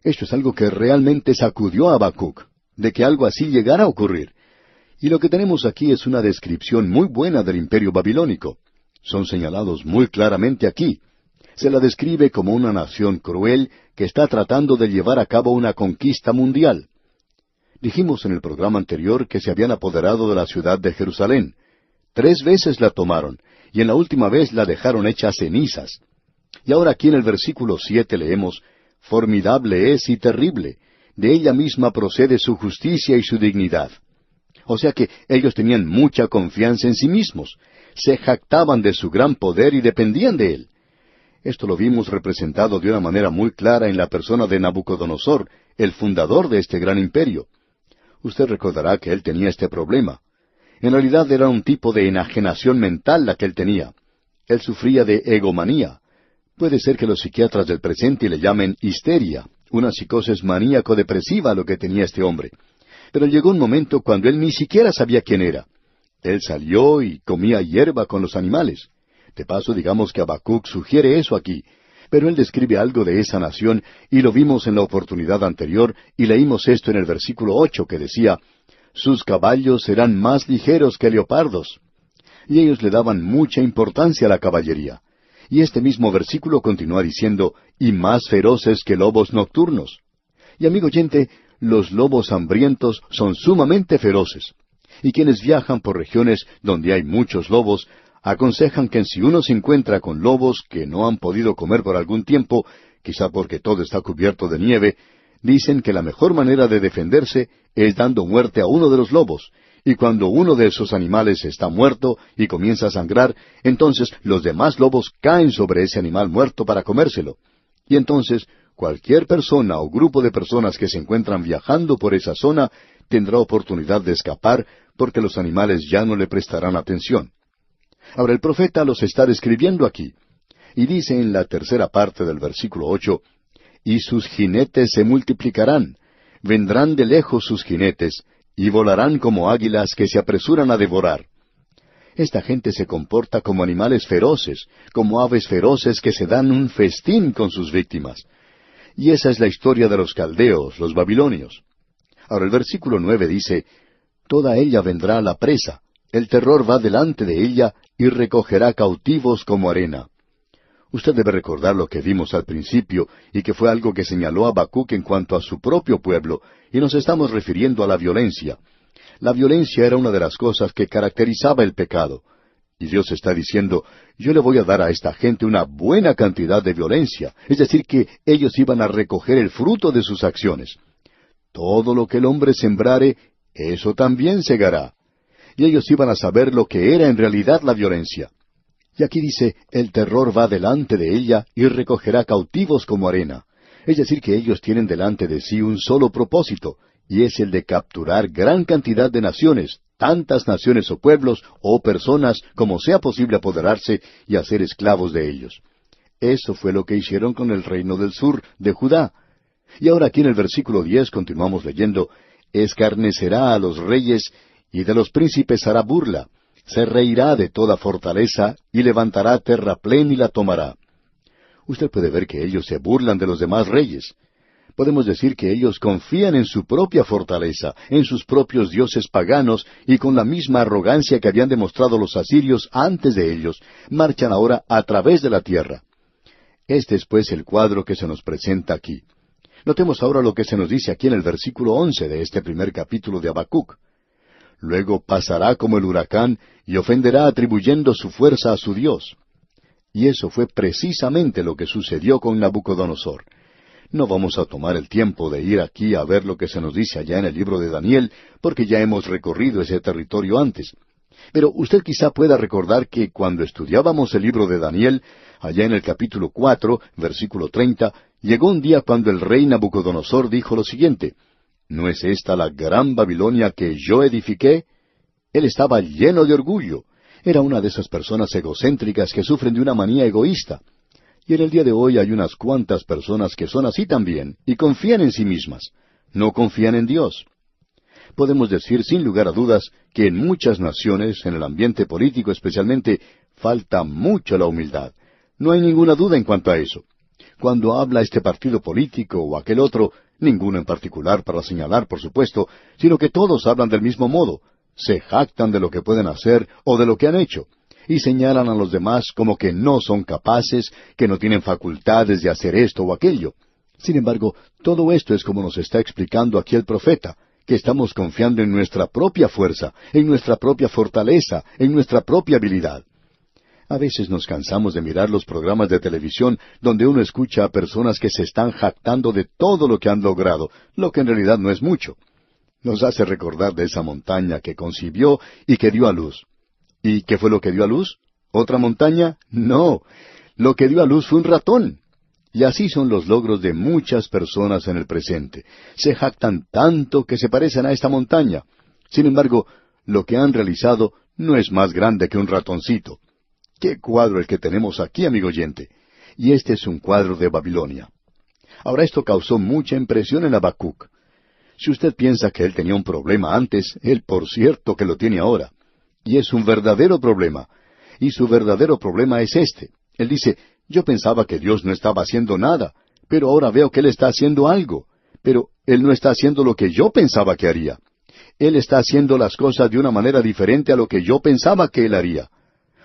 Esto es algo que realmente sacudió a Habacuc, de que algo así llegara a ocurrir. Y lo que tenemos aquí es una descripción muy buena del imperio babilónico. Son señalados muy claramente aquí. Se la describe como una nación cruel que está tratando de llevar a cabo una conquista mundial. Dijimos en el programa anterior que se habían apoderado de la ciudad de Jerusalén. 3 veces la tomaron, y en la última vez la dejaron hecha cenizas. Y ahora aquí en el versículo 7 leemos, «Formidable es y terrible, de ella misma procede su justicia y su dignidad». O sea que ellos tenían mucha confianza en sí mismos, se jactaban de su gran poder y dependían de él. Esto lo vimos representado de una manera muy clara en la persona de Nabucodonosor, el fundador de este gran imperio. Usted recordará que él tenía este problema. En realidad era un tipo de enajenación mental la que él tenía. Él sufría de egomanía. Puede ser que los psiquiatras del presente le llamen histeria, una psicosis maníaco-depresiva a lo que tenía este hombre. Pero llegó un momento cuando él ni siquiera sabía quién era. Él salió y comía hierba con los animales. De paso, digamos que Habacuc sugiere eso aquí, pero él describe algo de esa nación y lo vimos en la oportunidad anterior y leímos esto en el versículo 8 que decía, «Sus caballos serán más ligeros que leopardos». Y ellos le daban mucha importancia a la caballería. Y este mismo versículo continúa diciendo, «y más feroces que lobos nocturnos». Y amigo oyente, los lobos hambrientos son sumamente feroces. Y quienes viajan por regiones donde hay muchos lobos, aconsejan que si uno se encuentra con lobos que no han podido comer por algún tiempo, quizá porque todo está cubierto de nieve, dicen que la mejor manera de defenderse es dando muerte a uno de los lobos. Y cuando uno de esos animales está muerto y comienza a sangrar, entonces los demás lobos caen sobre ese animal muerto para comérselo. Y entonces cualquier persona o grupo de personas que se encuentran viajando por esa zona tendrá oportunidad de escapar porque los animales ya no le prestarán atención. Ahora el profeta los está describiendo aquí. Y dice en la tercera parte del versículo 8, «Y sus jinetes se multiplicarán, vendrán de lejos sus jinetes, y volarán como águilas que se apresuran a devorar». Esta gente se comporta como animales feroces, como aves feroces que se dan un festín con sus víctimas. Y esa es la historia de los caldeos, los babilonios. Ahora el versículo 9 dice, «Toda ella vendrá a la presa, el terror va delante de ella, y recogerá cautivos como arena». Usted debe recordar lo que vimos al principio, y que fue algo que señaló Habacuc en cuanto a su propio pueblo, y nos estamos refiriendo a la violencia. La violencia era una de las cosas que caracterizaba el pecado. Y Dios está diciendo, yo le voy a dar a esta gente una buena cantidad de violencia, es decir, que ellos iban a recoger el fruto de sus acciones. Todo lo que el hombre sembrare, eso también segará. Y ellos iban a saber lo que era en realidad la violencia. Y aquí dice, el terror va delante de ella y recogerá cautivos como arena. Es decir, que ellos tienen delante de sí un solo propósito, y es el de capturar gran cantidad de naciones, tantas naciones o pueblos o personas como sea posible apoderarse y hacer esclavos de ellos. Eso fue lo que hicieron con el reino del sur, de Judá. Y ahora aquí en el versículo 10 continuamos leyendo, escarnecerá a los reyes y de los príncipes hará burla. Se reirá de toda fortaleza y levantará terraplén y la tomará. Usted puede ver que ellos se burlan de los demás reyes. Podemos decir que ellos confían en su propia fortaleza, en sus propios dioses paganos, y con la misma arrogancia que habían demostrado los asirios antes de ellos, marchan ahora a través de la tierra. Este es pues el cuadro que se nos presenta aquí. Notemos ahora lo que se nos dice aquí en el versículo 11 de este primer capítulo de Habacuc. Luego pasará como el huracán y ofenderá atribuyendo su fuerza a su Dios. Y eso fue precisamente lo que sucedió con Nabucodonosor. No vamos a tomar el tiempo de ir aquí a ver lo que se nos dice allá en el libro de Daniel, porque ya hemos recorrido ese territorio antes. Pero usted quizá pueda recordar que cuando estudiábamos el libro de Daniel, allá en el capítulo 4, versículo 30, llegó un día cuando el rey Nabucodonosor dijo lo siguiente, ¿no es esta la gran Babilonia que yo edifiqué? Él estaba lleno de orgullo. Era una de esas personas egocéntricas que sufren de una manía egoísta. Y en el día de hoy hay unas cuantas personas que son así también, y confían en sí mismas. No confían en Dios. Podemos decir sin lugar a dudas que en muchas naciones, en el ambiente político especialmente, falta mucho la humildad. No hay ninguna duda en cuanto a eso. Cuando habla este partido político o aquel otro, ninguno en particular para señalar, por supuesto, sino que todos hablan del mismo modo. Se jactan de lo que pueden hacer o de lo que han hecho, y señalan a los demás como que no son capaces, que no tienen facultades de hacer esto o aquello. Sin embargo, todo esto es como nos está explicando aquí el profeta, que estamos confiando en nuestra propia fuerza, en nuestra propia fortaleza, en nuestra propia habilidad. A veces nos cansamos de mirar los programas de televisión donde uno escucha a personas que se están jactando de todo lo que han logrado, lo que en realidad no es mucho. Nos hace recordar de esa montaña que concibió y que dio a luz. ¿Y qué fue lo que dio a luz? ¿Otra montaña? No. Lo que dio a luz fue un ratón. Y así son los logros de muchas personas en el presente. Se jactan tanto que se parecen a esta montaña. Sin embargo, lo que han realizado no es más grande que un ratoncito. ¡Qué cuadro el que tenemos aquí, amigo oyente! Y este es un cuadro de Babilonia. Ahora esto causó mucha impresión en Habacuc. Si usted piensa que él tenía un problema antes, él por cierto que lo tiene ahora. Y es un verdadero problema. Y su verdadero problema es este. Él dice, yo pensaba que Dios no estaba haciendo nada, pero ahora veo que Él está haciendo algo. Pero Él no está haciendo lo que yo pensaba que haría. Él está haciendo las cosas de una manera diferente a lo que yo pensaba que Él haría.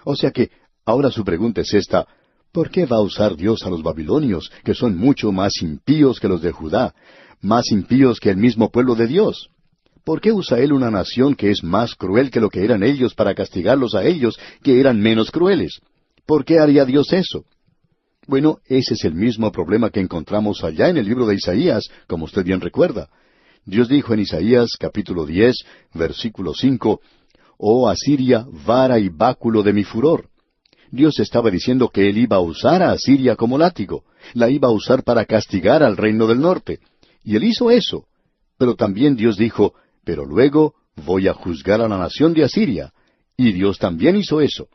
O sea que, ahora su pregunta es esta, ¿por qué va a usar Dios a los babilonios, que son mucho más impíos que los de Judá, más impíos que el mismo pueblo de Dios? ¿Por qué usa Él una nación que es más cruel que lo que eran ellos para castigarlos a ellos, que eran menos crueles? ¿Por qué haría Dios eso? Bueno, ese es el mismo problema que encontramos allá en el libro de Isaías, como usted bien recuerda. Dios dijo en Isaías capítulo 10, versículo 5, «Oh Asiria, vara y báculo de mi furor». Dios estaba diciendo que Él iba a usar a Asiria como látigo, la iba a usar para castigar al reino del norte. Y Él hizo eso. Pero también Dios dijo, «Pero luego voy a juzgar a la nación de Asiria». Y Dios también hizo eso.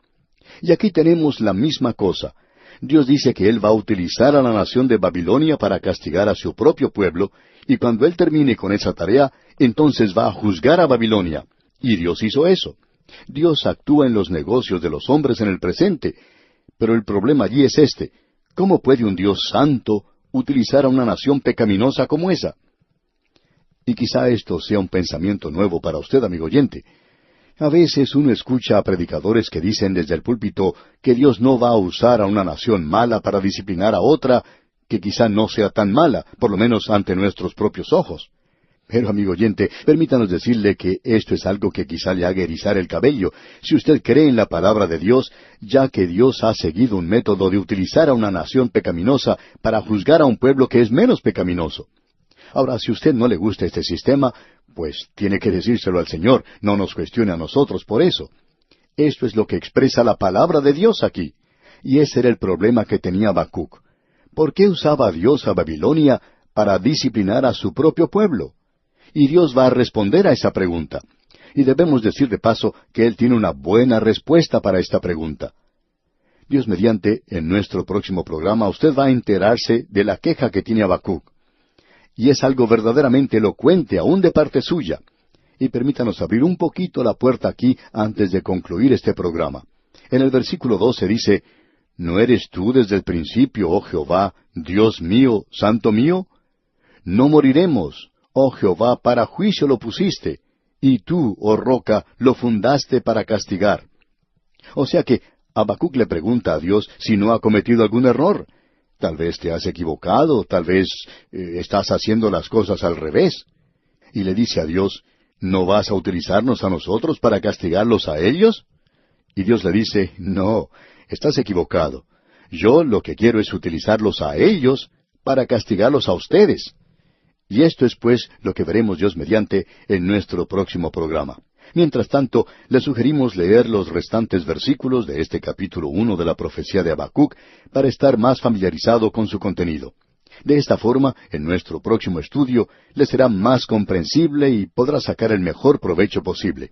Y aquí tenemos la misma cosa. Dios dice que Él va a utilizar a la nación de Babilonia para castigar a su propio pueblo, y cuando Él termine con esa tarea, entonces va a juzgar a Babilonia. Y Dios hizo eso. Dios actúa en los negocios de los hombres en el presente. Pero el problema allí es este. ¿Cómo puede un Dios santo utilizar a una nación pecaminosa como esa? Y quizá esto sea un pensamiento nuevo para usted, amigo oyente. A veces uno escucha a predicadores que dicen desde el púlpito que Dios no va a usar a una nación mala para disciplinar a otra que quizá no sea tan mala, por lo menos ante nuestros propios ojos. Pero, amigo oyente, permítanos decirle que esto es algo que quizá le haga erizar el cabello, si usted cree en la palabra de Dios, ya que Dios ha seguido un método de utilizar a una nación pecaminosa para juzgar a un pueblo que es menos pecaminoso. Ahora, si a usted no le gusta este sistema, pues tiene que decírselo al Señor, no nos cuestione a nosotros por eso. Esto es lo que expresa la palabra de Dios aquí. Y ese era el problema que tenía Habacuc. ¿Por qué usaba Dios a Babilonia para disciplinar a su propio pueblo? Y Dios va a responder a esa pregunta. Y debemos decir de paso que Él tiene una buena respuesta para esta pregunta. Dios mediante, en nuestro próximo programa usted va a enterarse de la queja que tiene Habacuc. Y es algo verdaderamente elocuente, aún de parte suya. Y permítanos abrir un poquito la puerta aquí antes de concluir este programa. En el versículo 12 dice, ¿No eres tú desde el principio, oh Jehová, Dios mío, santo mío? No moriremos, oh Jehová, para juicio lo pusiste, y tú, oh roca, lo fundaste para castigar. O sea que Habacuc le pregunta a Dios si no ha cometido algún error. Tal vez te has equivocado, tal vez estás haciendo las cosas al revés. Y le dice a Dios, ¿no vas a utilizarnos a nosotros para castigarlos a ellos? Y Dios le dice, no, estás equivocado. Yo lo que quiero es utilizarlos a ellos para castigarlos a ustedes. Y esto es pues lo que veremos Dios mediante en nuestro próximo programa. Mientras tanto, le sugerimos leer los restantes versículos de este capítulo 1 de la profecía de Habacuc para estar más familiarizado con su contenido. De esta forma, en nuestro próximo estudio, le será más comprensible y podrá sacar el mejor provecho posible.